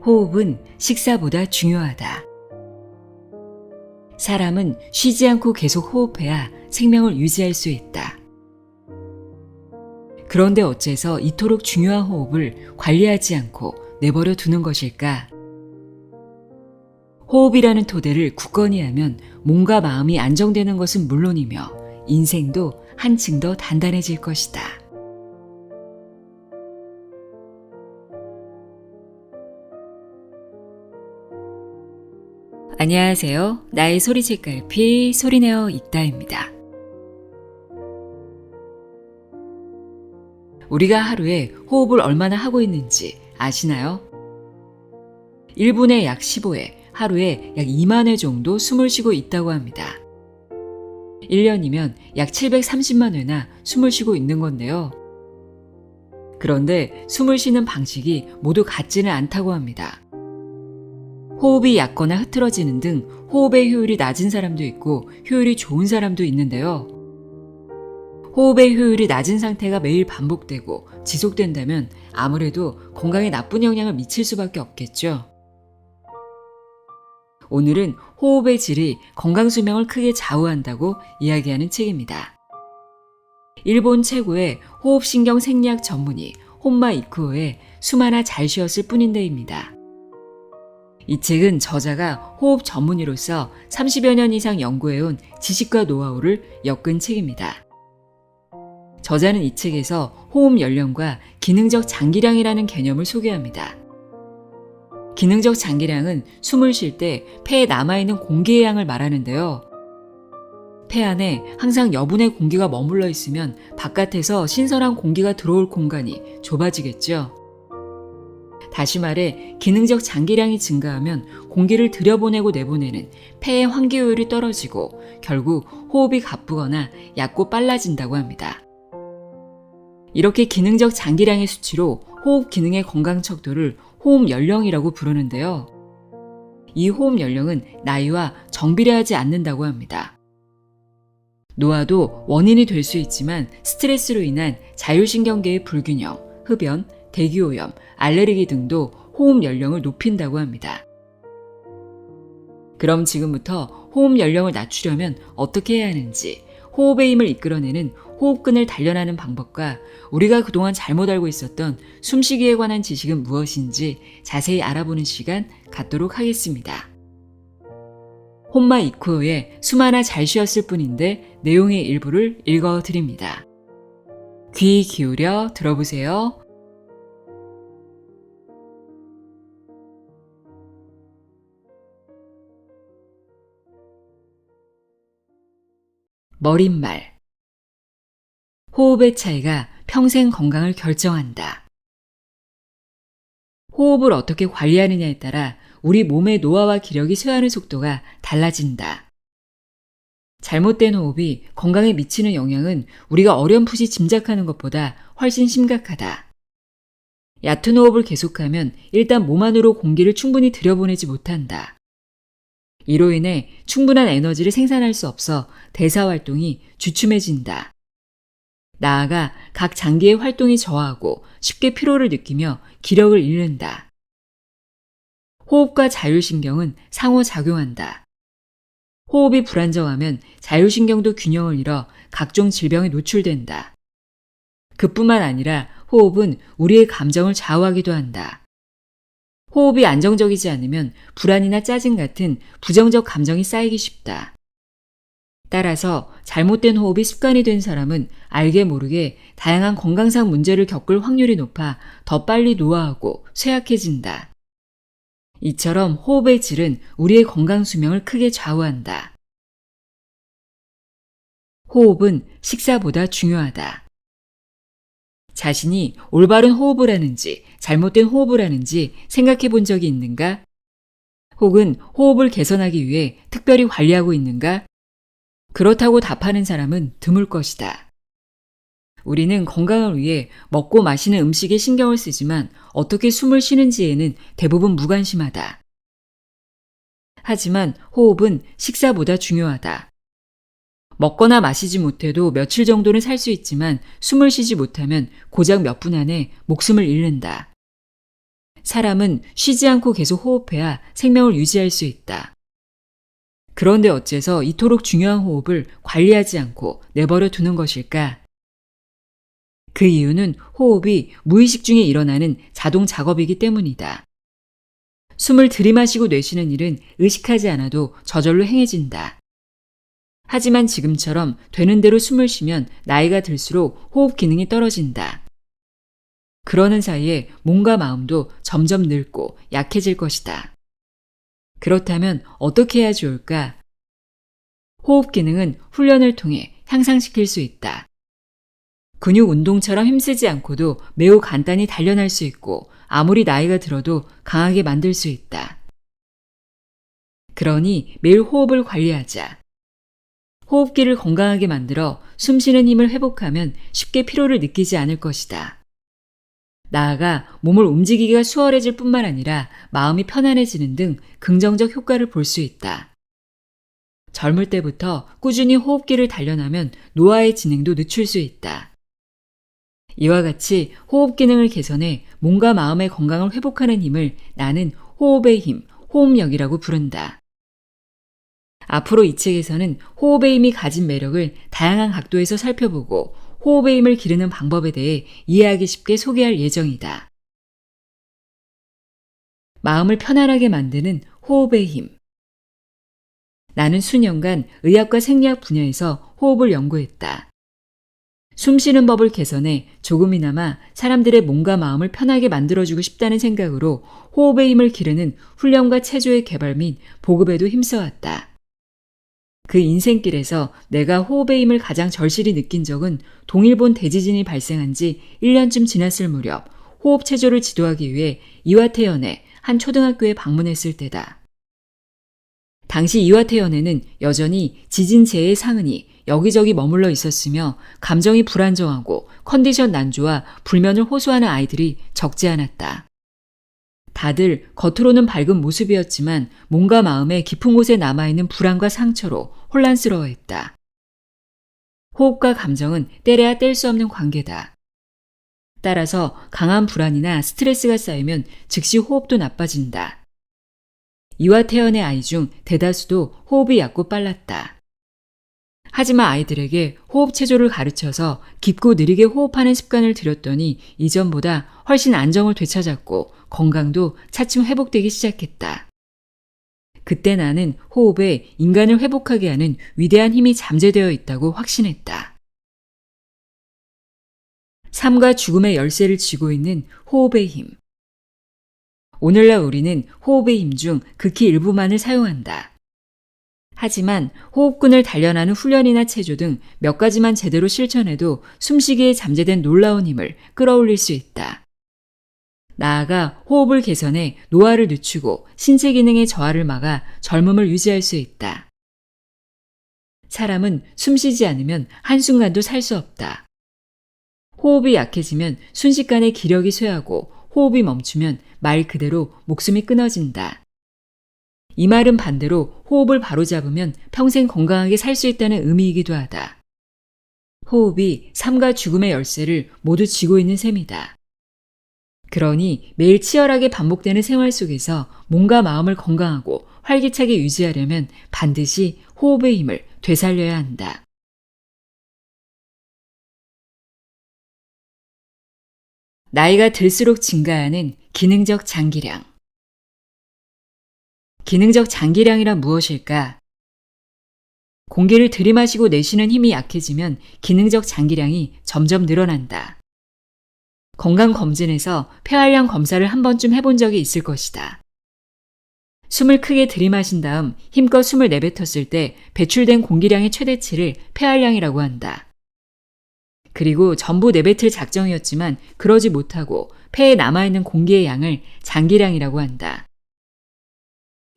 호흡은 식사보다 중요하다. 사람은 쉬지 않고 계속 호흡해야 생명을 유지할 수 있다. 그런데 어째서 이토록 중요한 호흡을 관리하지 않고 내버려 두는 것일까? 호흡이라는 토대를 굳건히 하면 몸과 마음이 안정되는 것은 물론이며 인생도 한층 더 단단해질 것이다. 안녕하세요. 나의 소리책갈피 소리내어 읽다입니다. 우리가 하루에 호흡을 얼마나 하고 있는지 아시나요? 1분에 약 15회, 하루에 약 2만 회 정도 숨을 쉬고 있다고 합니다. 1년이면 약 730만 회나 숨을 쉬고 있는 건데요. 그런데 숨을 쉬는 방식이 모두 같지는 않다고 합니다. 호흡이 얕거나 흐트러지는 등 호흡의 효율이 낮은 사람도 있고 효율이 좋은 사람도 있는데요. 호흡의 효율이 낮은 상태가 매일 반복되고 지속된다면 아무래도 건강에 나쁜 영향을 미칠 수밖에 없겠죠. 오늘은 호흡의 질이 건강 수명을 크게 좌우한다고 이야기하는 책입니다. 일본 최고의 호흡신경 생리학 전문의 혼마 이쿠오의 숨 하나 잘 쉬었을 뿐인데입니다. 이 책은 저자가 호흡 전문의로서 30여 년 이상 연구해온 지식과 노하우를 엮은 책입니다. 저자는 이 책에서 호흡 연령과 기능적 장기량이라는 개념을 소개합니다. 기능적 장기량은 숨을 쉴 때 폐에 남아있는 공기의 양을 말하는데요. 폐 안에 항상 여분의 공기가 머물러 있으면 바깥에서 신선한 공기가 들어올 공간이 좁아지겠죠. 다시 말해 기능적 장기량이 증가하면 공기를 들여보내고 내보내는 폐의 환기효율이 떨어지고 결국 호흡이 가쁘거나 얕고 빨라진다고 합니다. 이렇게 기능적 장기량의 수치로 호흡 기능의 건강 척도를 호흡 연령이라고 부르는데요. 이 호흡 연령은 나이와 정비례하지 않는다고 합니다. 노화도 원인이 될 수 있지만 스트레스로 인한 자율신경계의 불균형, 흡연, 대기오염, 알레르기 등도 호흡 연령을 높인다고 합니다. 그럼 지금부터 호흡 연령을 낮추려면 어떻게 해야 하는지, 호흡의 힘을 이끌어내는 호흡근을 단련하는 방법과 우리가 그동안 잘못 알고 있었던 숨쉬기에 관한 지식은 무엇인지 자세히 알아보는 시간 갖도록 하겠습니다. 혼마 이쿠오의 숨 하나 잘 쉬었을 뿐인데 내용의 일부를 읽어드립니다. 귀 기울여 들어보세요. 머릿말. 호흡의 차이가 평생 건강을 결정한다. 호흡을 어떻게 관리하느냐에 따라 우리 몸의 노화와 기력이 쇠하는 속도가 달라진다. 잘못된 호흡이 건강에 미치는 영향은 우리가 어렴풋이 짐작하는 것보다 훨씬 심각하다. 얕은 호흡을 계속하면 일단 몸 안으로 공기를 충분히 들여보내지 못한다. 이로 인해 충분한 에너지를 생산할 수 없어 대사활동이 주춤해진다. 나아가 각 장기의 활동이 저하하고 쉽게 피로를 느끼며 기력을 잃는다. 호흡과 자율신경은 상호작용한다. 호흡이 불안정하면 자율신경도 균형을 잃어 각종 질병에 노출된다. 그뿐만 아니라 호흡은 우리의 감정을 좌우하기도 한다. 호흡이 안정적이지 않으면 불안이나 짜증 같은 부정적 감정이 쌓이기 쉽다. 따라서 잘못된 호흡이 습관이 된 사람은 알게 모르게 다양한 건강상 문제를 겪을 확률이 높아 더 빨리 노화하고 쇠약해진다. 이처럼 호흡의 질은 우리의 건강 수명을 크게 좌우한다. 호흡은 식사보다 중요하다. 자신이 올바른 호흡을 하는지 잘못된 호흡을 하는지 생각해 본 적이 있는가? 혹은 호흡을 개선하기 위해 특별히 관리하고 있는가? 그렇다고 답하는 사람은 드물 것이다. 우리는 건강을 위해 먹고 마시는 음식에 신경을 쓰지만 어떻게 숨을 쉬는지에는 대부분 무관심하다. 하지만 호흡은 식사보다 중요하다. 먹거나 마시지 못해도 며칠 정도는 살 수 있지만 숨을 쉬지 못하면 고작 몇 분 안에 목숨을 잃는다. 사람은 쉬지 않고 계속 호흡해야 생명을 유지할 수 있다. 그런데 어째서 이토록 중요한 호흡을 관리하지 않고 내버려 두는 것일까? 그 이유는 호흡이 무의식 중에 일어나는 자동 작업이기 때문이다. 숨을 들이마시고 내쉬는 일은 의식하지 않아도 저절로 행해진다. 하지만 지금처럼 되는 대로 숨을 쉬면 나이가 들수록 호흡 기능이 떨어진다. 그러는 사이에 몸과 마음도 점점 늙고 약해질 것이다. 그렇다면 어떻게 해야 좋을까? 호흡 기능은 훈련을 통해 향상시킬 수 있다. 근육 운동처럼 힘쓰지 않고도 매우 간단히 단련할 수 있고 아무리 나이가 들어도 강하게 만들 수 있다. 그러니 매일 호흡을 관리하자. 호흡기를 건강하게 만들어 숨쉬는 힘을 회복하면 쉽게 피로를 느끼지 않을 것이다. 나아가 몸을 움직이기가 수월해질 뿐만 아니라 마음이 편안해지는 등 긍정적 효과를 볼 수 있다. 젊을 때부터 꾸준히 호흡기를 단련하면 노화의 진행도 늦출 수 있다. 이와 같이 호흡 기능을 개선해 몸과 마음의 건강을 회복하는 힘을 나는 호흡의 힘, 호흡력이라고 부른다. 앞으로 이 책에서는 호흡의 힘이 가진 매력을 다양한 각도에서 살펴보고 호흡의 힘을 기르는 방법에 대해 이해하기 쉽게 소개할 예정이다. 마음을 편안하게 만드는 호흡의 힘. 나는 수년간 의학과 생리학 분야에서 호흡을 연구했다. 숨쉬는 법을 개선해 조금이나마 사람들의 몸과 마음을 편하게 만들어주고 싶다는 생각으로 호흡의 힘을 기르는 훈련과 체조의 개발 및 보급에도 힘써왔다. 그 인생길에서 내가 호흡의 힘을 가장 절실히 느낀 적은 동일본 대지진이 발생한 지 1년쯤 지났을 무렵 호흡 체조를 지도하기 위해 이와테현의 한 초등학교에 방문했을 때다. 당시 이와테현에는 여전히 지진 재해 상흔이 여기저기 머물러 있었으며 감정이 불안정하고 컨디션 난조와 불면을 호소하는 아이들이 적지 않았다. 다들 겉으로는 밝은 모습이었지만 몸과 마음의 깊은 곳에 남아있는 불안과 상처로 혼란스러워했다. 호흡과 감정은 떼려야 뗄 수 없는 관계다. 따라서 강한 불안이나 스트레스가 쌓이면 즉시 호흡도 나빠진다. 이와테현의 아이 중 대다수도 호흡이 얕고 빨랐다. 하지만 아이들에게 호흡 체조를 가르쳐서 깊고 느리게 호흡하는 습관을 들였더니 이전보다 훨씬 안정을 되찾았고 건강도 차츰 회복되기 시작했다. 그때 나는 호흡에 인간을 회복하게 하는 위대한 힘이 잠재되어 있다고 확신했다. 삶과 죽음의 열쇠를 쥐고 있는 호흡의 힘. 오늘날 우리는 호흡의 힘 중 극히 일부만을 사용한다. 하지만 호흡근을 단련하는 훈련이나 체조 등 몇 가지만 제대로 실천해도 숨쉬기에 잠재된 놀라운 힘을 끌어올릴 수 있다. 나아가 호흡을 개선해 노화를 늦추고 신체 기능의 저하를 막아 젊음을 유지할 수 있다. 사람은 숨쉬지 않으면 한순간도 살 수 없다. 호흡이 약해지면 순식간에 기력이 쇠하고 호흡이 멈추면 말 그대로 목숨이 끊어진다. 이 말은 반대로 호흡을 바로잡으면 평생 건강하게 살 수 있다는 의미이기도 하다. 호흡이 삶과 죽음의 열쇠를 모두 쥐고 있는 셈이다. 그러니 매일 치열하게 반복되는 생활 속에서 몸과 마음을 건강하고 활기차게 유지하려면 반드시 호흡의 힘을 되살려야 한다. 나이가 들수록 증가하는 기능적 장기량. 기능적 장기량이란 무엇일까? 공기를 들이마시고 내쉬는 힘이 약해지면 기능적 장기량이 점점 늘어난다. 건강검진에서 폐활량 검사를 한 번쯤 해본 적이 있을 것이다. 숨을 크게 들이마신 다음 힘껏 숨을 내뱉었을 때 배출된 공기량의 최대치를 폐활량이라고 한다. 그리고 전부 내뱉을 작정이었지만 그러지 못하고 폐에 남아있는 공기의 양을 장기량이라고 한다.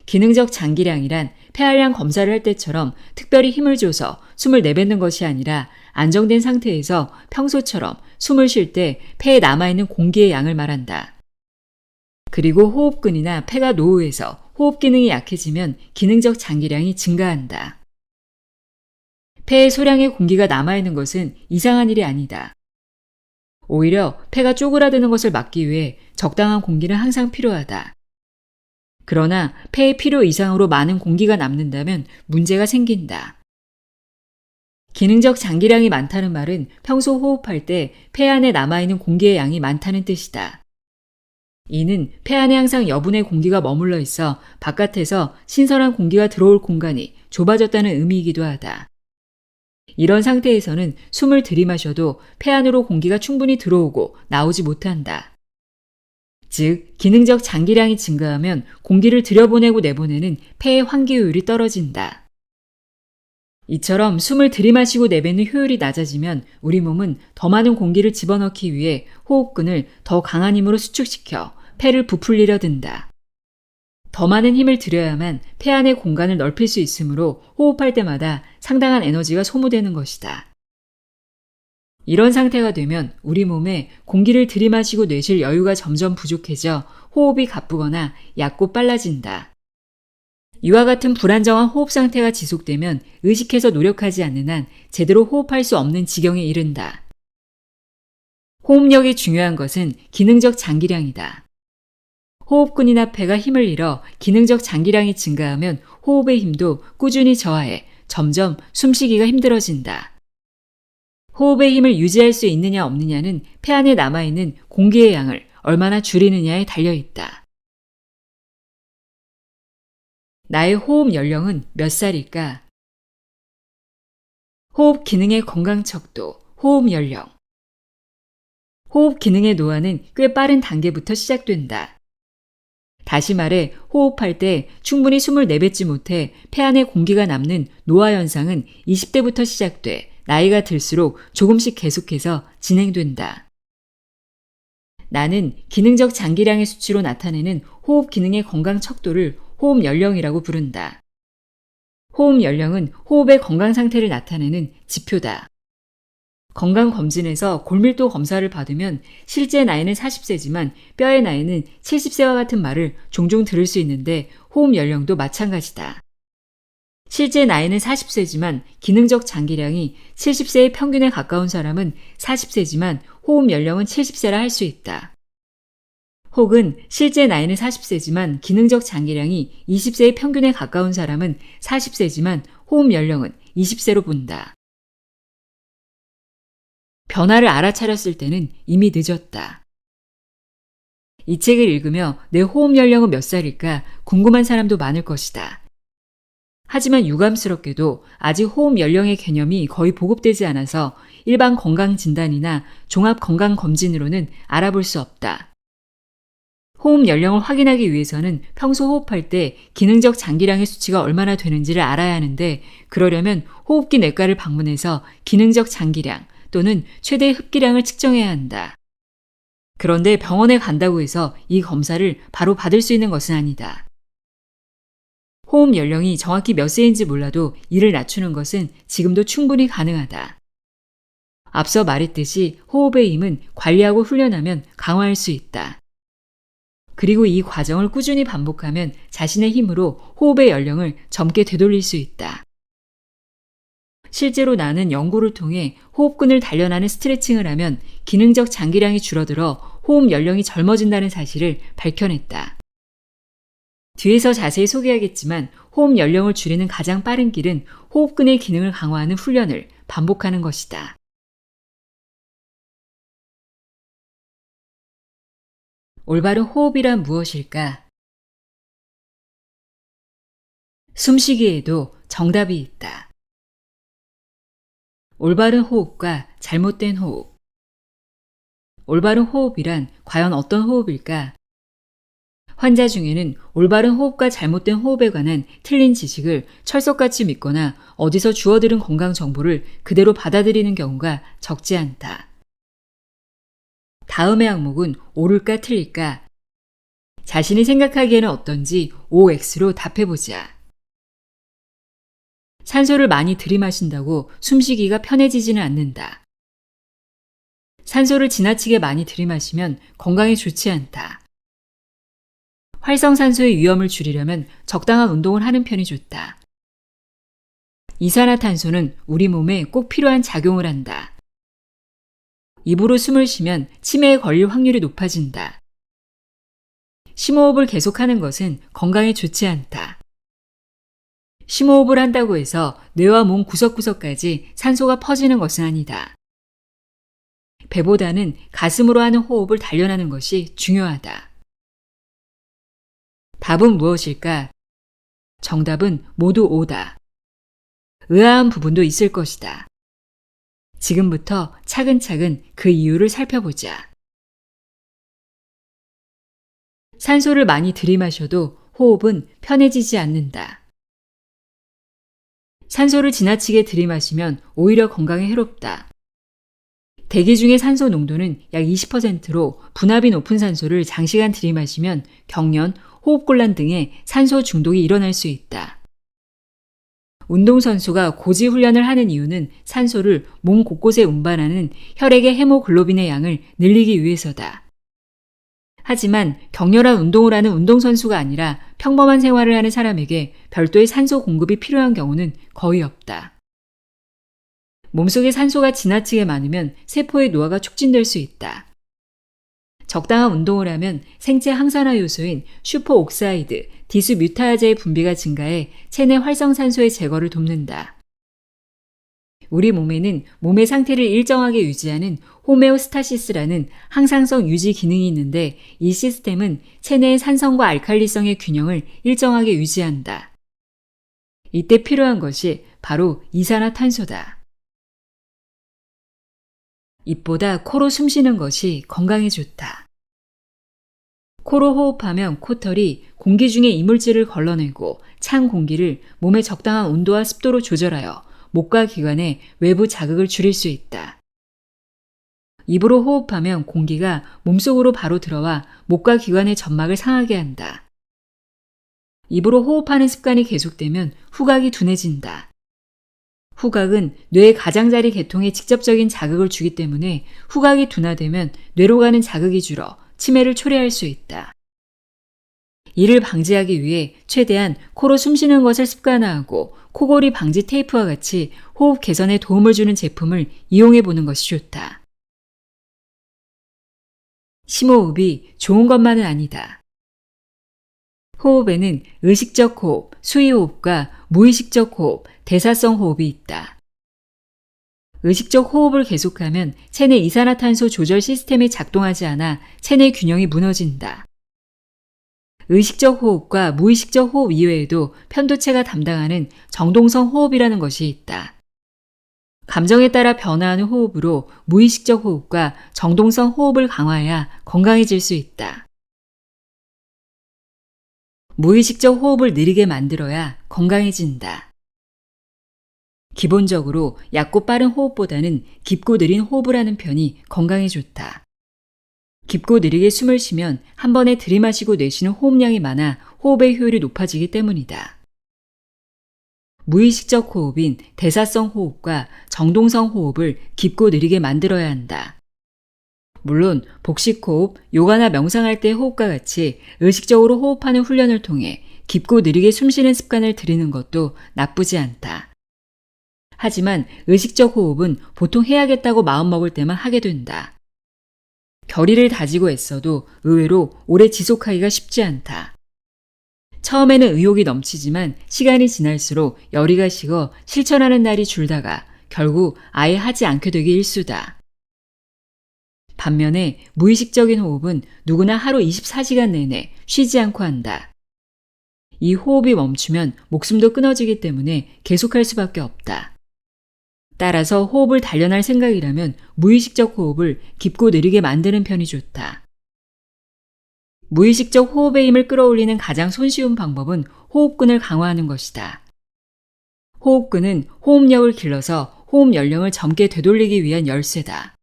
기능적 장기량이란 폐활량 검사를 할 때처럼 특별히 힘을 줘서 숨을 내뱉는 것이 아니라 안정된 상태에서 평소처럼 숨을 쉴 때 폐에 남아있는 공기의 양을 말한다. 그리고 호흡근이나 폐가 노후해서 호흡 기능이 약해지면 기능적 장기량이 증가한다. 폐에 소량의 공기가 남아있는 것은 이상한 일이 아니다. 오히려 폐가 쪼그라드는 것을 막기 위해 적당한 공기는 항상 필요하다. 그러나 폐에 필요 이상으로 많은 공기가 남는다면 문제가 생긴다. 기능적 장기량이 많다는 말은 평소 호흡할 때 폐 안에 남아있는 공기의 양이 많다는 뜻이다. 이는 폐 안에 항상 여분의 공기가 머물러 있어 바깥에서 신선한 공기가 들어올 공간이 좁아졌다는 의미이기도 하다. 이런 상태에서는 숨을 들이마셔도 폐 안으로 공기가 충분히 들어오고 나오지 못한다. 즉, 기능적 장기량이 증가하면 공기를 들여보내고 내보내는 폐의 환기 효율이 떨어진다. 이처럼 숨을 들이마시고 내뱉는 효율이 낮아지면 우리 몸은 더 많은 공기를 집어넣기 위해 호흡근을 더 강한 힘으로 수축시켜 폐를 부풀리려 든다. 더 많은 힘을 들여야만 폐 안의 공간을 넓힐 수 있으므로 호흡할 때마다 상당한 에너지가 소모되는 것이다. 이런 상태가 되면 우리 몸에 공기를 들이마시고 내쉴 여유가 점점 부족해져 호흡이 가쁘거나 얕고 빨라진다. 이와 같은 불안정한 호흡 상태가 지속되면 의식해서 노력하지 않는 한 제대로 호흡할 수 없는 지경에 이른다. 호흡력이 중요한 것은 기능적 장기량이다. 호흡근이나 폐가 힘을 잃어 기능적 장기량이 증가하면 호흡의 힘도 꾸준히 저하해 점점 숨쉬기가 힘들어진다. 호흡의 힘을 유지할 수 있느냐 없느냐는 폐 안에 남아있는 공기의 양을 얼마나 줄이느냐에 달려있다. 나의 호흡 연령은 몇 살일까? 호흡 기능의 건강 척도, 호흡 연령. 호흡 기능의 노화는 꽤 빠른 단계부터 시작된다. 다시 말해 호흡할 때 충분히 숨을 내뱉지 못해 폐 안에 공기가 남는 노화 현상은 20대부터 시작돼 나이가 들수록 조금씩 계속해서 진행된다. 나는 기능적 장기량의 수치로 나타내는 호흡 기능의 건강 척도를 호흡 연령이라고 부른다. 호흡 연령은 호흡의 건강 상태를 나타내는 지표다. 건강검진에서 골밀도 검사를 받으면 실제 나이는 40세지만 뼈의 나이는 70세와 같은 말을 종종 들을 수 있는데 호흡 연령도 마찬가지다. 실제 나이는 40세지만 기능적 장기량이 70세의 평균에 가까운 사람은 40세지만 호흡 연령은 70세라 할 수 있다. 혹은 실제 나이는 40세지만 기능적 장기량이 20세의 평균에 가까운 사람은 40세지만 호흡 연령은 20세로 본다. 변화를 알아차렸을 때는 이미 늦었다. 이 책을 읽으며 내 호흡 연령은 몇 살일까 궁금한 사람도 많을 것이다. 하지만 유감스럽게도 아직 호흡 연령의 개념이 거의 보급되지 않아서 일반 건강진단이나 종합건강검진으로는 알아볼 수 없다. 호흡 연령을 확인하기 위해서는 평소 호흡할 때 기능적 장기량의 수치가 얼마나 되는지를 알아야 하는데 그러려면 호흡기 내과를 방문해서 기능적 장기량 또는 최대 흡기량을 측정해야 한다. 그런데 병원에 간다고 해서 이 검사를 바로 받을 수 있는 것은 아니다. 호흡 연령이 정확히 몇 세인지 몰라도 이를 낮추는 것은 지금도 충분히 가능하다. 앞서 말했듯이 호흡의 힘은 관리하고 훈련하면 강화할 수 있다. 그리고 이 과정을 꾸준히 반복하면 자신의 힘으로 호흡의 연령을 젊게 되돌릴 수 있다. 실제로 나는 연구를 통해 호흡근을 단련하는 스트레칭을 하면 기능적 장기량이 줄어들어 호흡 연령이 젊어진다는 사실을 밝혀냈다. 뒤에서 자세히 소개하겠지만 호흡 연령을 줄이는 가장 빠른 길은 호흡근의 기능을 강화하는 훈련을 반복하는 것이다. 올바른 호흡이란 무엇일까? 숨쉬기에도 정답이 있다. 올바른 호흡과 잘못된 호흡. 올바른 호흡이란 과연 어떤 호흡일까? 환자 중에는 올바른 호흡과 잘못된 호흡에 관한 틀린 지식을 철석같이 믿거나 어디서 주워들은 건강 정보를 그대로 받아들이는 경우가 적지 않다. 다음의 항목은 옳을까 틀릴까? 자신이 생각하기에는 어떤지 OX로 답해보자. 산소를 많이 들이마신다고 숨쉬기가 편해지지는 않는다. 산소를 지나치게 많이 들이마시면 건강에 좋지 않다. 활성산소의 위험을 줄이려면 적당한 운동을 하는 편이 좋다. 이산화탄소는 우리 몸에 꼭 필요한 작용을 한다. 입으로 숨을 쉬면 치매에 걸릴 확률이 높아진다. 심호흡을 계속하는 것은 건강에 좋지 않다. 심호흡을 한다고 해서 뇌와 몸 구석구석까지 산소가 퍼지는 것은 아니다. 배보다는 가슴으로 하는 호흡을 단련하는 것이 중요하다. 답은 무엇일까? 정답은 모두 O다. 의아한 부분도 있을 것이다. 지금부터 차근차근 그 이유를 살펴보자. 산소를 많이 들이마셔도 호흡은 편해지지 않는다. 산소를 지나치게 들이마시면 오히려 건강에 해롭다. 대기 중의 산소 농도는 약 20%로 분압이 높은 산소를 장시간 들이마시면 경련, 호흡곤란 등의 산소 중독이 일어날 수 있다. 운동선수가 고지 훈련을 하는 이유는 산소를 몸 곳곳에 운반하는 혈액의 헤모글로빈의 양을 늘리기 위해서다. 하지만 격렬한 운동을 하는 운동선수가 아니라 평범한 생활을 하는 사람에게 별도의 산소 공급이 필요한 경우는 거의 없다. 몸속에 산소가 지나치게 많으면 세포의 노화가 촉진될 수 있다. 적당한 운동을 하면 생체 항산화 요소인 슈퍼옥사이드, 디스뮤타아제의 분비가 증가해 체내 활성산소의 제거를 돕는다. 우리 몸에는 몸의 상태를 일정하게 유지하는 호메오스타시스라는 항상성 유지 기능이 있는데 이 시스템은 체내의 산성과 알칼리성의 균형을 일정하게 유지한다. 이때 필요한 것이 바로 이산화탄소다. 입보다 코로 숨쉬는 것이 건강에 좋다. 코로 호흡하면 코털이 공기 중에 이물질을 걸러내고 찬 공기를 몸의 적당한 온도와 습도로 조절하여 목과 기관에 외부 자극을 줄일 수 있다. 입으로 호흡하면 공기가 몸속으로 바로 들어와 목과 기관의 점막을 상하게 한다. 입으로 호흡하는 습관이 계속되면 후각이 둔해진다. 후각은 뇌의 가장자리 계통에 직접적인 자극을 주기 때문에 후각이 둔화되면 뇌로 가는 자극이 줄어 치매를 초래할 수 있다. 이를 방지하기 위해 최대한 코로 숨쉬는 것을 습관화하고 코골이 방지 테이프와 같이 호흡 개선에 도움을 주는 제품을 이용해 보는 것이 좋다. 심호흡이 좋은 것만은 아니다. 호흡에는 의식적 호흡, 수의호흡과 무의식적 호흡, 대사성 호흡이 있다. 의식적 호흡을 계속하면 체내 이산화탄소 조절 시스템이 작동하지 않아 체내 균형이 무너진다. 의식적 호흡과 무의식적 호흡 이외에도 편도체가 담당하는 정동성 호흡이라는 것이 있다. 감정에 따라 변화하는 호흡으로 무의식적 호흡과 정동성 호흡을 강화해야 건강해질 수 있다. 무의식적 호흡을 느리게 만들어야 건강해진다. 기본적으로 얕고 빠른 호흡보다는 깊고 느린 호흡을 하는 편이 건강에 좋다. 깊고 느리게 숨을 쉬면 한 번에 들이마시고 내쉬는 호흡량이 많아 호흡의 효율이 높아지기 때문이다. 무의식적 호흡인 대사성 호흡과 정동성 호흡을 깊고 느리게 만들어야 한다. 물론 복식호흡, 요가나 명상할 때의 호흡과 같이 의식적으로 호흡하는 훈련을 통해 깊고 느리게 숨쉬는 습관을 들이는 것도 나쁘지 않다. 하지만 의식적 호흡은 보통 해야겠다고 마음먹을 때만 하게 된다. 결의를 다지고 애써도 의외로 오래 지속하기가 쉽지 않다. 처음에는 의욕이 넘치지만 시간이 지날수록 열의가 식어 실천하는 날이 줄다가 결국 아예 하지 않게 되기 일쑤다. 반면에 무의식적인 호흡은 누구나 하루 24시간 내내 쉬지 않고 한다. 이 호흡이 멈추면 목숨도 끊어지기 때문에 계속할 수밖에 없다. 따라서 호흡을 단련할 생각이라면 무의식적 호흡을 깊고 느리게 만드는 편이 좋다. 무의식적 호흡의 힘을 끌어올리는 가장 손쉬운 방법은 호흡근을 강화하는 것이다. 호흡근은 호흡력을 길러서 호흡 연령을 젊게 되돌리기 위한 열쇠다.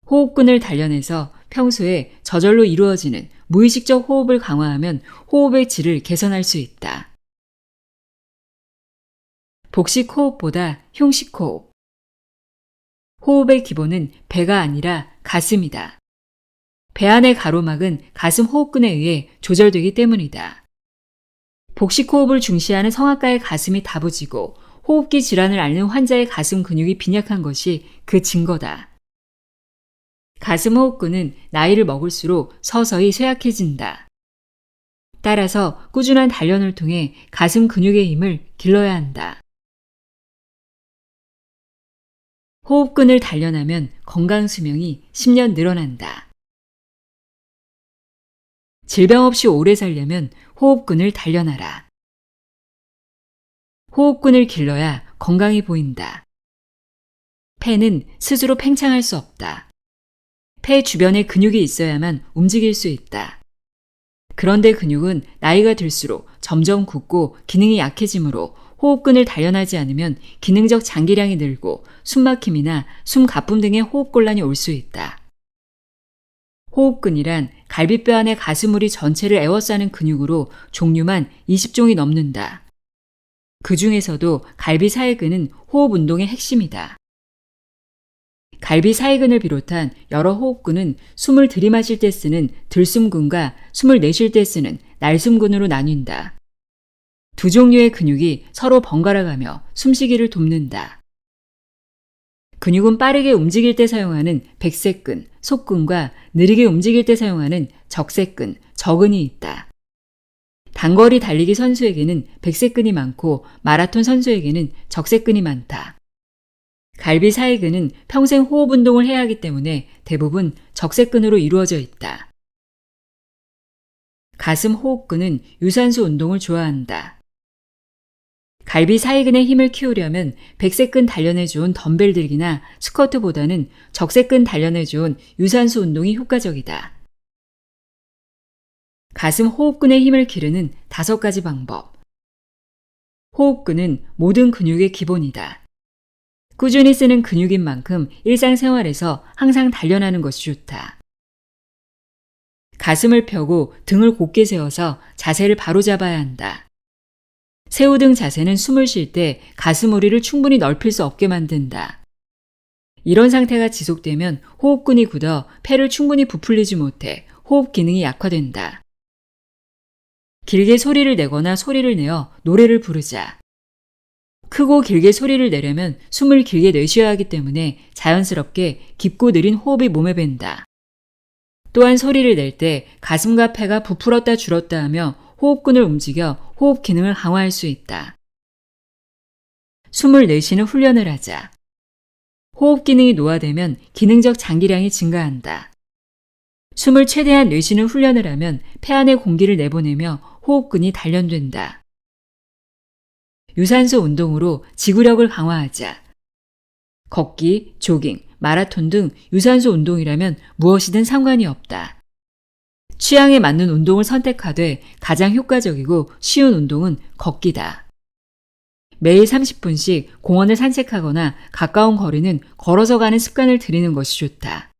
호흡근을 단련해서 평소에 저절로 이루어지는 무의식적 호흡을 강화하면 호흡의 질을 개선할 수 있다. 복식 호흡보다 흉식 호흡. 호흡의 기본은 배가 아니라 가슴이다. 배 안의 가로막은 가슴 호흡근에 의해 조절되기 때문이다. 복식 호흡을 중시하는 성악가의 가슴이 다부지고 호흡기 질환을 앓는 환자의 가슴 근육이 빈약한 것이 그 증거다. 가슴 호흡근은 나이를 먹을수록 서서히 쇠약해진다. 따라서 꾸준한 단련을 통해 가슴 근육의 힘을 길러야 한다. 호흡근을 단련하면 건강 수명이 10년 늘어난다. 질병 없이 오래 살려면 호흡근을 단련하라. 호흡근을 길러야 건강해 보인다. 폐는 스스로 팽창할 수 없다. 폐 주변에 근육이 있어야만 움직일 수 있다. 그런데 근육은 나이가 들수록 점점 굳고 기능이 약해지므로 호흡근을 단련하지 않으면 기능적 장기량이 늘고 숨막힘이나 숨 가쁨 등의 호흡곤란이 올 수 있다. 호흡근이란 갈비뼈 안에 가스물이 전체를 에워싸는 근육으로 종류만 20종이 넘는다. 그 중에서도 갈비사회근은 호흡 운동의 핵심이다. 갈비사회근을 비롯한 여러 호흡근은 숨을 들이마실 때 쓰는 들숨근과 숨을 내쉴 때 쓰는 날숨근으로 나뉜다. 두 종류의 근육이 서로 번갈아가며 숨쉬기를 돕는다. 근육은 빠르게 움직일 때 사용하는 백쇄근, 속근과 느리게 움직일 때 사용하는 적쇄근, 저근이 있다. 단거리 달리기 선수에게는 백쇄근이 많고 마라톤 선수에게는 적쇄근이 많다. 갈비사회근은 평생 호흡 운동을 해야 하기 때문에 대부분 적쇄근으로 이루어져 있다. 가슴 호흡근은 유산소 운동을 좋아한다. 갈비사회근의 힘을 키우려면 백쇄근 단련에 좋은 덤벨 들기나 스쿼트보다는 적쇄근 단련에 좋은 유산소 운동이 효과적이다. 가슴 호흡근의 힘을 기르는 5가지 방법. 호흡근은 모든 근육의 기본이다. 꾸준히 쓰는 근육인 만큼 일상생활에서 항상 단련하는 것이 좋다. 가슴을 펴고 등을 곧게 세워서 자세를 바로잡아야 한다. 새우등 자세는 숨을 쉴 때 가슴 우리를 충분히 넓힐 수 없게 만든다. 이런 상태가 지속되면 호흡근이 굳어 폐를 충분히 부풀리지 못해 호흡 기능이 약화된다. 길게 소리를 내거나 소리를 내어 노래를 부르자. 크고 길게 소리를 내려면 숨을 길게 내쉬어야 하기 때문에 자연스럽게 깊고 느린 호흡이 몸에 밴다. 또한 소리를 낼 때 가슴과 폐가 부풀었다 줄었다 하며 호흡근을 움직여 호흡 기능을 강화할 수 있다. 숨을 내쉬는 훈련을 하자. 호흡 기능이 노화되면 기능적 장기량이 증가한다. 숨을 최대한 내쉬는 훈련을 하면 폐 안에 공기를 내보내며 호흡근이 단련된다. 유산소 운동으로 지구력을 강화하자. 걷기, 조깅, 마라톤 등 유산소 운동이라면 무엇이든 상관이 없다. 취향에 맞는 운동을 선택하되 가장 효과적이고 쉬운 운동은 걷기다. 매일 30분씩 공원을 산책하거나 가까운 거리는 걸어서 가는 습관을 들이는 것이 좋다.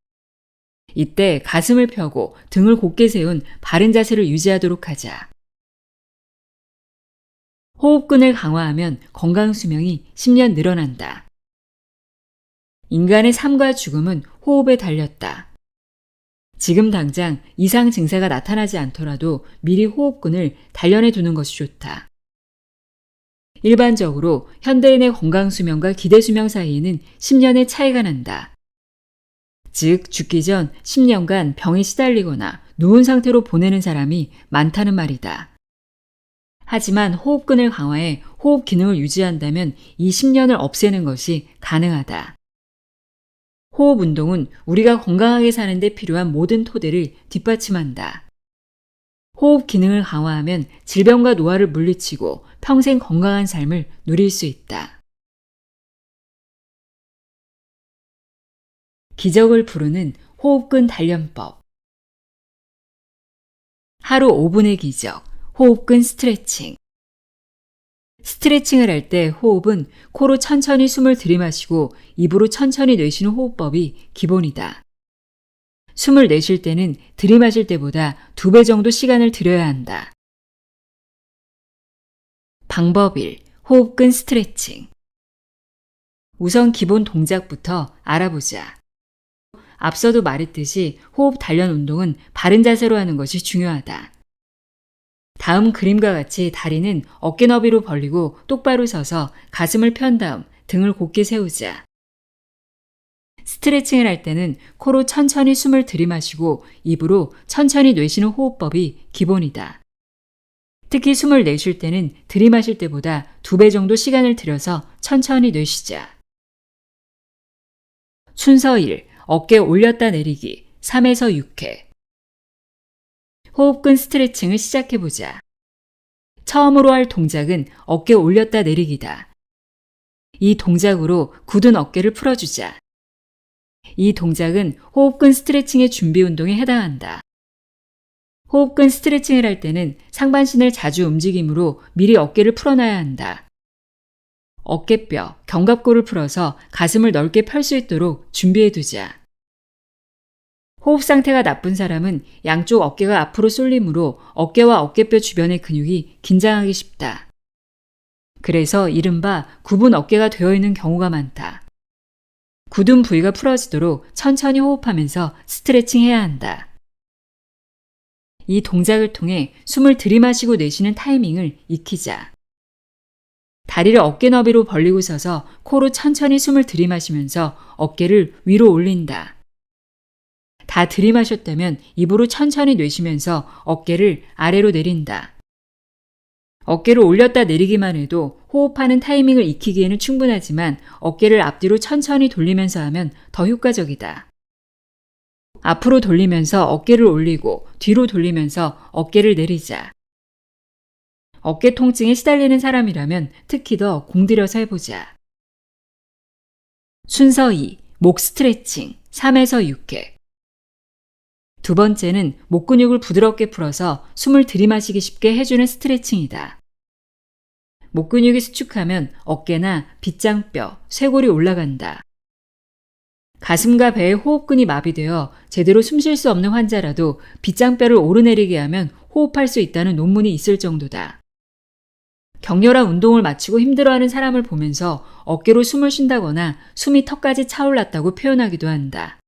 이때 가슴을 펴고 등을 곧게 세운 바른 자세를 유지하도록 하자. 호흡근을 강화하면 건강 수명이 10년 늘어난다. 인간의 삶과 죽음은 호흡에 달렸다. 지금 당장 이상 증세가 나타나지 않더라도 미리 호흡근을 단련해 두는 것이 좋다. 일반적으로 현대인의 건강 수명과 기대 수명 사이에는 10년의 차이가 난다. 즉, 죽기 전 10년간 병에 시달리거나 누운 상태로 보내는 사람이 많다는 말이다. 하지만 호흡근을 강화해 호흡 기능을 유지한다면 이 10년을 없애는 것이 가능하다. 호흡 운동은 우리가 건강하게 사는 데 필요한 모든 토대를 뒷받침한다. 호흡 기능을 강화하면 질병과 노화를 물리치고 평생 건강한 삶을 누릴 수 있다. 기적을 부르는 호흡근 단련법. 하루 5분의 기적. 호흡근 스트레칭. 스트레칭을 할 때 호흡은 코로 천천히 숨을 들이마시고 입으로 천천히 내쉬는 호흡법이 기본이다. 숨을 내쉴 때는 들이마실 때보다 2배 정도 시간을 들여야 한다. 방법 1. 호흡근 스트레칭. 우선 기본 동작부터 알아보자. 앞서도 말했듯이 호흡 단련 운동은 바른 자세로 하는 것이 중요하다. 다음 그림과 같이 다리는 어깨 너비로 벌리고 똑바로 서서 가슴을 편 다음 등을 곧게 세우자. 스트레칭을 할 때는 코로 천천히 숨을 들이마시고 입으로 천천히 내쉬는 호흡법이 기본이다. 특히 숨을 내쉴 때는 들이마실 때보다 2배 정도 시간을 들여서 천천히 내쉬자. 순서 1. 어깨 올렸다 내리기 3에서 6회. 호흡근 스트레칭을 시작해보자. 처음으로 할 동작은 어깨 올렸다 내리기다. 이 동작으로 굳은 어깨를 풀어주자. 이 동작은 호흡근 스트레칭의 준비 운동에 해당한다. 호흡근 스트레칭을 할 때는 상반신을 자주 움직이므로 미리 어깨를 풀어놔야 한다. 어깨뼈, 견갑골을 풀어서 가슴을 넓게 펼 수 있도록 준비해두자. 호흡 상태가 나쁜 사람은 양쪽 어깨가 앞으로 쏠리므로 어깨와 어깨뼈 주변의 근육이 긴장하기 쉽다. 그래서 이른바 굽은 어깨가 되어 있는 경우가 많다. 굳은 부위가 풀어지도록 천천히 호흡하면서 스트레칭 해야 한다. 이 동작을 통해 숨을 들이마시고 내쉬는 타이밍을 익히자. 다리를 어깨 너비로 벌리고 서서 코로 천천히 숨을 들이마시면서 어깨를 위로 올린다. 다 들이마셨다면 입으로 천천히 내쉬면서 어깨를 아래로 내린다. 어깨를 올렸다 내리기만 해도 호흡하는 타이밍을 익히기에는 충분하지만 어깨를 앞뒤로 천천히 돌리면서 하면 더 효과적이다. 앞으로 돌리면서 어깨를 올리고 뒤로 돌리면서 어깨를 내리자. 어깨 통증에 시달리는 사람이라면 특히 더 공들여서 해보자. 순서 2. 목 스트레칭 3에서 6회. 두 번째는 목 근육을 부드럽게 풀어서 숨을 들이마시기 쉽게 해주는 스트레칭이다. 목 근육이 수축하면 어깨나 빗장뼈, 쇄골이 올라간다. 가슴과 배의 호흡근이 마비되어 제대로 숨 쉴 수 없는 환자라도 빗장뼈를 오르내리게 하면 호흡할 수 있다는 논문이 있을 정도다. 격렬한 운동을 마치고 힘들어하는 사람을 보면서 어깨로 숨을 쉰다거나 숨이 턱까지 차올랐다고 표현하기도 한다.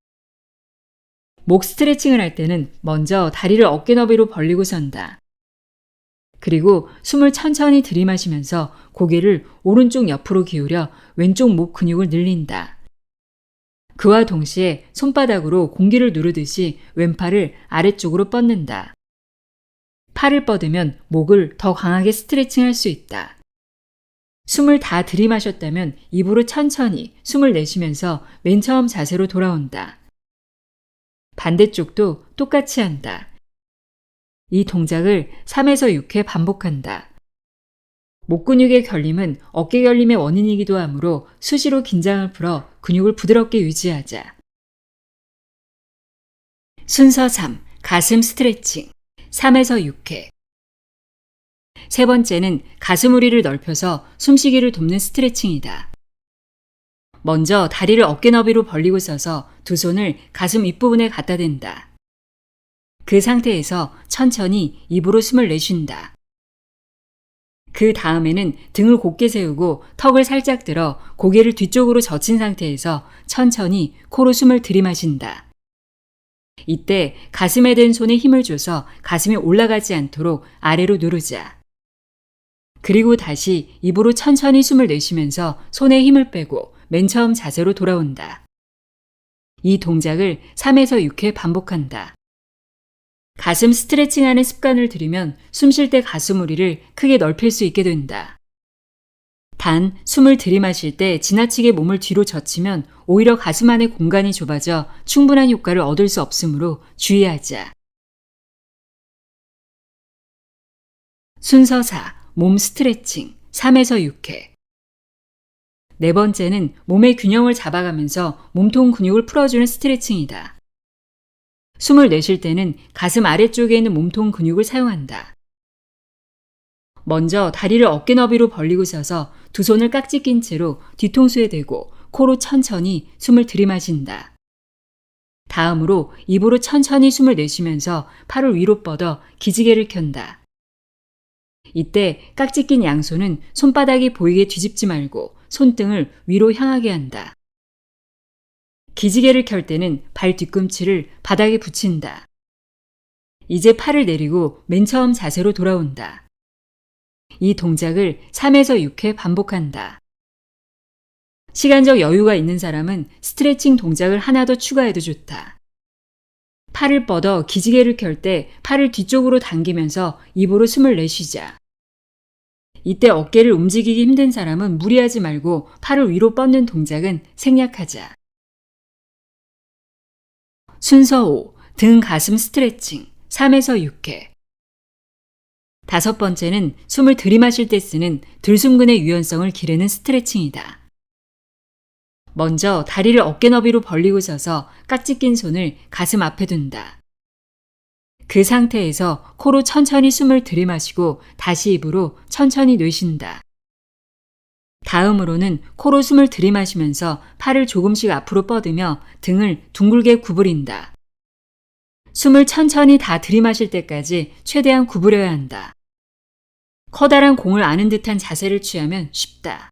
목 스트레칭을 할 때는 먼저 다리를 어깨 너비로 벌리고 선다. 그리고 숨을 천천히 들이마시면서 고개를 오른쪽 옆으로 기울여 왼쪽 목 근육을 늘린다. 그와 동시에 손바닥으로 공기를 누르듯이 왼팔을 아래쪽으로 뻗는다. 팔을 뻗으면 목을 더 강하게 스트레칭할 수 있다. 숨을 다 들이마셨다면 입으로 천천히 숨을 내쉬면서 맨 처음 자세로 돌아온다. 반대쪽도 똑같이 한다. 이 동작을 3에서 6회 반복한다. 목 근육의 결림은 어깨 결림의 원인이기도 하므로 수시로 긴장을 풀어 근육을 부드럽게 유지하자. 순서 3. 가슴 스트레칭 3에서 6회. 세 번째는 가슴 우리를 넓혀서 숨쉬기를 돕는 스트레칭이다. 먼저 다리를 어깨 너비로 벌리고 서서 두 손을 가슴 윗부분에 갖다 댄다. 그 상태에서 천천히 입으로 숨을 내쉰다. 그 다음에는 등을 곧게 세우고 턱을 살짝 들어 고개를 뒤쪽으로 젖힌 상태에서 천천히 코로 숨을 들이마신다. 이때 가슴에 댄 손에 힘을 줘서 가슴이 올라가지 않도록 아래로 누르자. 그리고 다시 입으로 천천히 숨을 내쉬면서 손에 힘을 빼고 맨 처음 자세로 돌아온다. 이 동작을 3에서 6회 반복한다. 가슴 스트레칭하는 습관을 들이면 숨 쉴 때 가슴 우리를 크게 넓힐 수 있게 된다. 단, 숨을 들이마실 때 지나치게 몸을 뒤로 젖히면 오히려 가슴 안의 공간이 좁아져 충분한 효과를 얻을 수 없으므로 주의하자. 순서 4. 몸 스트레칭 3에서 6회. 네 번째는 몸의 균형을 잡아가면서 몸통 근육을 풀어주는 스트레칭이다. 숨을 내쉴 때는 가슴 아래쪽에 있는 몸통 근육을 사용한다. 먼저 다리를 어깨 너비로 벌리고 서서 두 손을 깍지 낀 채로 뒤통수에 대고 코로 천천히 숨을 들이마신다. 다음으로 입으로 천천히 숨을 내쉬면서 팔을 위로 뻗어 기지개를 켠다. 이때 깍지 낀 양손은 손바닥이 보이게 뒤집지 말고 손등을 위로 향하게 한다. 기지개를 켤 때는 발 뒤꿈치를 바닥에 붙인다. 이제 팔을 내리고 맨 처음 자세로 돌아온다. 이 동작을 3에서 6회 반복한다. 시간적 여유가 있는 사람은 스트레칭 동작을 하나 더 추가해도 좋다. 팔을 뻗어 기지개를 켤 때 팔을 뒤쪽으로 당기면서 입으로 숨을 내쉬자. 이때 어깨를 움직이기 힘든 사람은 무리하지 말고 팔을 위로 뻗는 동작은 생략하자. 순서 5. 등 가슴 스트레칭 3에서 6회. 다섯 번째는 숨을 들이마실 때 쓰는 들숨근의 유연성을 기르는 스트레칭이다. 먼저 다리를 어깨 너비로 벌리고 서서 깍지 낀 손을 가슴 앞에 둔다. 그 상태에서 코로 천천히 숨을 들이마시고 다시 입으로 천천히 내쉰다. 다음으로는 코로 숨을 들이마시면서 팔을 조금씩 앞으로 뻗으며 등을 둥글게 구부린다. 숨을 천천히 다 들이마실 때까지 최대한 구부려야 한다. 커다란 공을 아는 듯한 자세를 취하면 쉽다.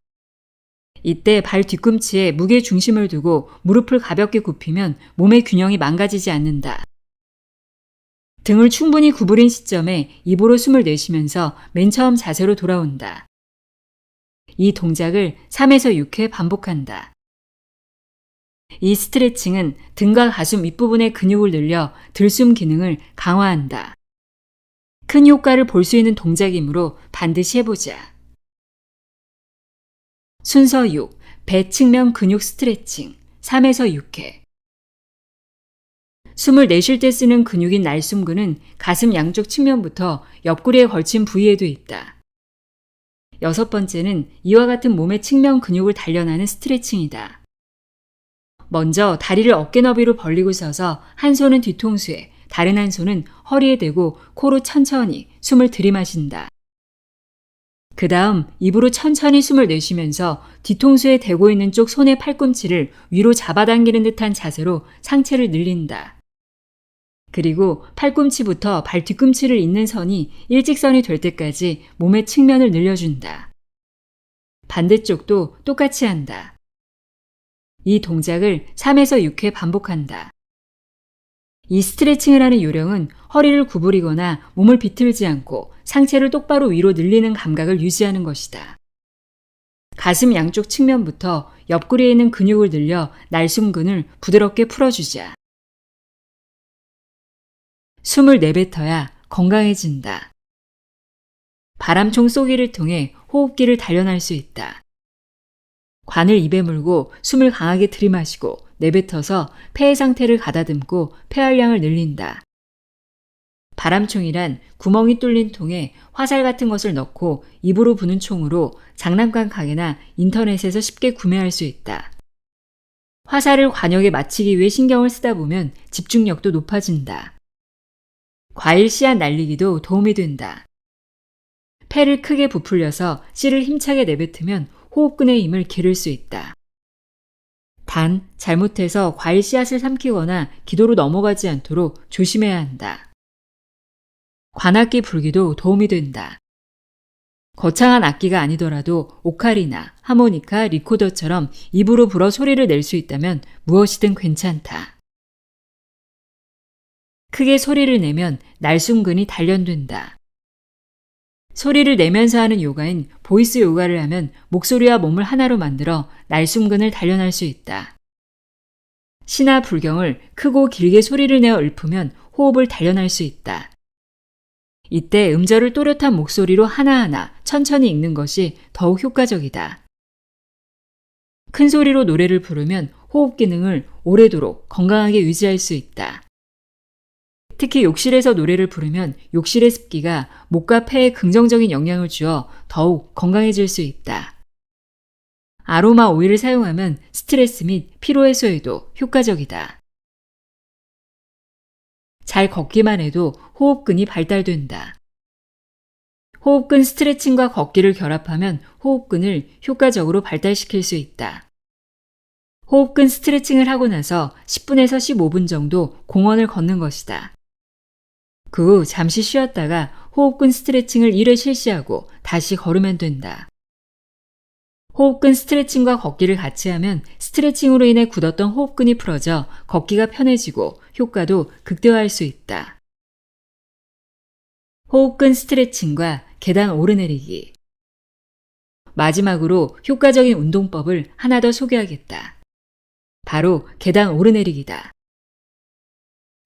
이때 발 뒤꿈치에 무게 중심을 두고 무릎을 가볍게 굽히면 몸의 균형이 망가지지 않는다. 등을 충분히 구부린 시점에 입으로 숨을 내쉬면서 맨 처음 자세로 돌아온다. 이 동작을 3에서 6회 반복한다. 이 스트레칭은 등과 가슴 윗부분의 근육을 늘려 들숨 기능을 강화한다. 큰 효과를 볼 수 있는 동작이므로 반드시 해보자. 순서 6. 배 측면 근육 스트레칭 3에서 6회. 숨을 내쉴 때 쓰는 근육인 날숨근은 가슴 양쪽 측면부터 옆구리에 걸친 부위에도 있다. 여섯 번째는 이와 같은 몸의 측면 근육을 단련하는 스트레칭이다. 먼저 다리를 어깨 너비로 벌리고 서서 한 손은 뒤통수에, 다른 한 손은 허리에 대고 코로 천천히 숨을 들이마신다. 그 다음 입으로 천천히 숨을 내쉬면서 뒤통수에 대고 있는 쪽 손의 팔꿈치를 위로 잡아당기는 듯한 자세로 상체를 늘린다. 그리고 팔꿈치부터 발 뒤꿈치를 잇는 선이 일직선이 될 때까지 몸의 측면을 늘려준다. 반대쪽도 똑같이 한다. 이 동작을 3에서 6회 반복한다. 이 스트레칭을 하는 요령은 허리를 구부리거나 몸을 비틀지 않고 상체를 똑바로 위로 늘리는 감각을 유지하는 것이다. 가슴 양쪽 측면부터 옆구리에 있는 근육을 늘려 날숨근을 부드럽게 풀어주자. 숨을 내뱉어야 건강해진다. 바람총 쏘기를 통해 호흡기를 단련할 수 있다. 관을 입에 물고 숨을 강하게 들이마시고 내뱉어서 폐의 상태를 가다듬고 폐활량을 늘린다. 바람총이란 구멍이 뚫린 통에 화살 같은 것을 넣고 입으로 부는 총으로 장난감 가게나 인터넷에서 쉽게 구매할 수 있다. 화살을 관역에 맞추기 위해 신경을 쓰다 보면 집중력도 높아진다. 과일 씨앗 날리기도 도움이 된다. 폐를 크게 부풀려서 씨를 힘차게 내뱉으면 호흡근의 힘을 기를 수 있다. 단, 잘못해서 과일 씨앗을 삼키거나 기도로 넘어가지 않도록 조심해야 한다. 관악기 불기도 도움이 된다. 거창한 악기가 아니더라도 오카리나, 하모니카, 리코더처럼 입으로 불어 소리를 낼 수 있다면 무엇이든 괜찮다. 크게 소리를 내면 날숨근이 단련된다. 소리를 내면서 하는 요가인 보이스 요가를 하면 목소리와 몸을 하나로 만들어 날숨근을 단련할 수 있다. 시나 불경을 크고 길게 소리를 내어 읊으면 호흡을 단련할 수 있다. 이때 음절을 또렷한 목소리로 하나하나 천천히 읽는 것이 더욱 효과적이다. 큰 소리로 노래를 부르면 호흡 기능을 오래도록 건강하게 유지할 수 있다. 특히 욕실에서 노래를 부르면 욕실의 습기가 목과 폐에 긍정적인 영향을 주어 더욱 건강해질 수 있다. 아로마 오일을 사용하면 스트레스 및 피로 해소에도 효과적이다. 잘 걷기만 해도 호흡근이 발달된다. 호흡근 스트레칭과 걷기를 결합하면 호흡근을 효과적으로 발달시킬 수 있다. 호흡근 스트레칭을 하고 나서 10분에서 15분 정도 공원을 걷는 것이다. 그 후 잠시 쉬었다가 호흡근 스트레칭을 1회 실시하고 다시 걸으면 된다. 호흡근 스트레칭과 걷기를 같이 하면 스트레칭으로 인해 굳었던 호흡근이 풀어져 걷기가 편해지고 효과도 극대화할 수 있다. 호흡근 스트레칭과 계단 오르내리기. 마지막으로 효과적인 운동법을 하나 더 소개하겠다. 바로 계단 오르내리기다.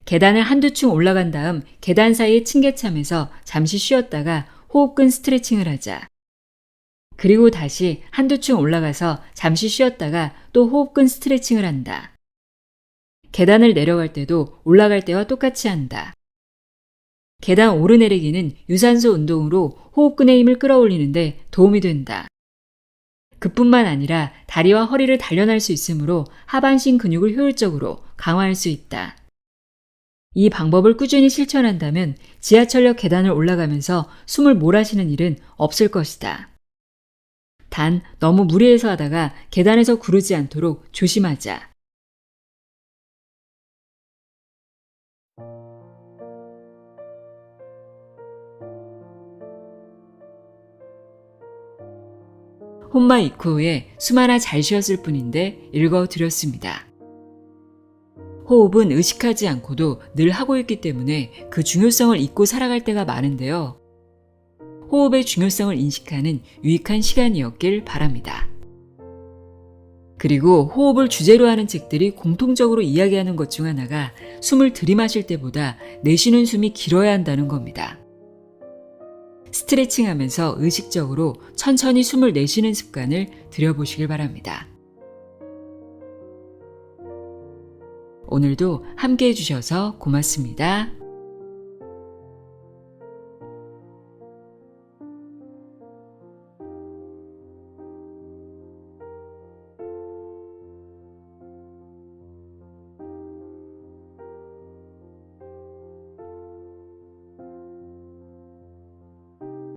계단을 한두 층 올라간 다음 계단 사이에 층계참에서 잠시 쉬었다가 호흡근 스트레칭을 하자. 그리고 다시 한두 층 올라가서 잠시 쉬었다가 또 호흡근 스트레칭을 한다. 계단을 내려갈 때도 올라갈 때와 똑같이 한다. 계단 오르내리기는 유산소 운동으로 호흡근의 힘을 끌어올리는데 도움이 된다. 그뿐만 아니라 다리와 허리를 단련할 수 있으므로 하반신 근육을 효율적으로 강화할 수 있다. 이 방법을 꾸준히 실천한다면 지하철역 계단을 올라가면서 숨을 몰아쉬는 일은 없을 것이다. 단 너무 무리해서 하다가 계단에서 구르지 않도록 조심하자. 혼마 이쿠오에 숨 하나 잘 쉬었을 뿐인데 읽어드렸습니다. 호흡은 의식하지 않고도 늘 하고 있기 때문에 그 중요성을 잊고 살아갈 때가 많은데요. 호흡의 중요성을 인식하는 유익한 시간이었길 바랍니다. 그리고 호흡을 주제로 하는 책들이 공통적으로 이야기하는 것 중 하나가 숨을 들이마실 때보다 내쉬는 숨이 길어야 한다는 겁니다. 스트레칭 하면서 의식적으로 천천히 숨을 내쉬는 습관을 들여보시길 바랍니다. 오늘도 함께 해주셔서 고맙습니다.